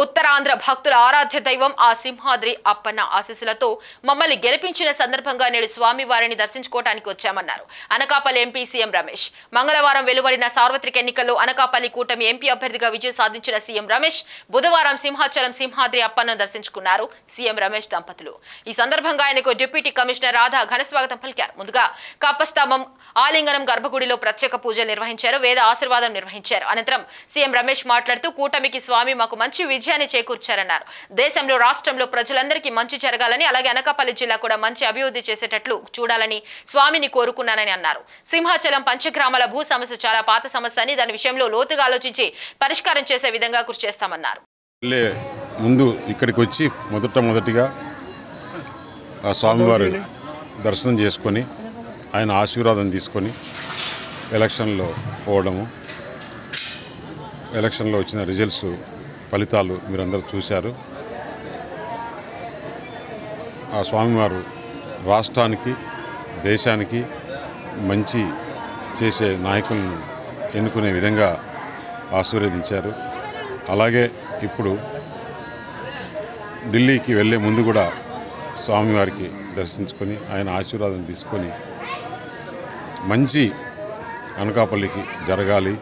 ఉత్తరాంధ్ర భక్తుల ఆరాధ్య దైవం ఆ సింహాద్రి అప్పన్న ఆశీస్సులతో మమ్మల్ని గెలిపించిన సందర్భంగా నేడు స్వామి వారిని దర్శించుకోవడానికి వచ్చామన్నారు అనకాపల్లి ఎంపీ సీఎం రమేష్. మంగళవారం వెలువడిన సార్వత్రిక ఎన్నికల్లో అనకాపల్లి కూటమి ఎంపీ అభ్యర్థిగా విజయం సాధించిన సీఎం రమేష్ బుధవారం సింహాచలం సింహాద్రి అప్పన్నను దర్శించుకున్నారు సీఎం రమేష్ దంపతులు. ఈ సందర్భంగా ఆయనకు డిప్యూటీ కమిషనర్ రాధా ఘనస్వాగతం పలికారు. ముందుగా కప్పస్తంభం ఆలింగనం గర్భగుడిలో ప్రత్యేక పూజలు నిర్వహించారు, వేద ఆశీర్వాదం నిర్వహించారు. అనంతరం సీఎం రమేష్ మాట్లాడుతూ కూటమికి స్వామి మాకు మంచి విజయాన్ని చేకూర్చారన్నారు. దేశంలో రాష్ట్రంలో ప్రజలందరికీ మంచి జరగాలని, అలాగే అనకాపల్లి జిల్లా కూడా మంచి అభివృద్ధి చేసేటట్లు చూడాలని స్వామిని కోరుకున్నానని అన్నారు. సింహాచలం పంచగ్రామాల భూ సమస్య చాలా పాత సమస్య అని, దాని విషయంలో లోతుగా ఆలోచించి పరిష్కారం చేసే విధంగా కృషి చేస్తామన్నారు. ముందు ఇక్కడికి వచ్చి మొదటిగా ఆ స్వామివారి దర్శనం చేసుకొని ఆయన ఆశీర్వాదం తీసుకొని ఎలక్షన్లో పోవడము, ఎలక్షన్లో వచ్చిన రిజల్ట్స్ ఫలితాలు మీరందరూ చూశారు. ఆ స్వామివారు రాష్ట్రానికి దేశానికి మంచి చేసే నాయకులను ఎన్నుకునే విధంగా ఆశీర్వదించారు. అలాగే ఇప్పుడు ఢిల్లీకి వెళ్ళే ముందు కూడా స్వామివారికి దర్శించుకొని ఆయన ఆశీర్వాదం తీసుకొని మంచి అనకాపల్లికి జరగాలి,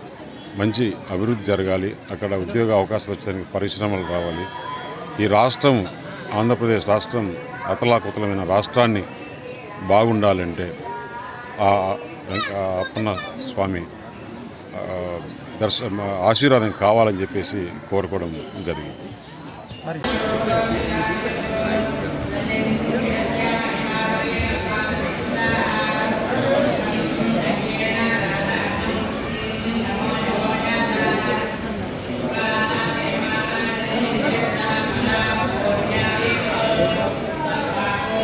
మంచి అభివృద్ధి జరగాలి, అక్కడ ఉద్యోగ అవకాశాలు వచ్చేందుకు పరిశ్రమలు రావాలి, ఈ రాష్ట్రం ఆంధ్రప్రదేశ్ రాష్ట్రం అతలాకుతలమైన రాష్ట్రాన్ని బాగుండాలంటే ఆ అప్పన్న స్వామి ఆశీర్వాదం కావాలని చెప్పేసి కోరుకోవడం జరిగింది.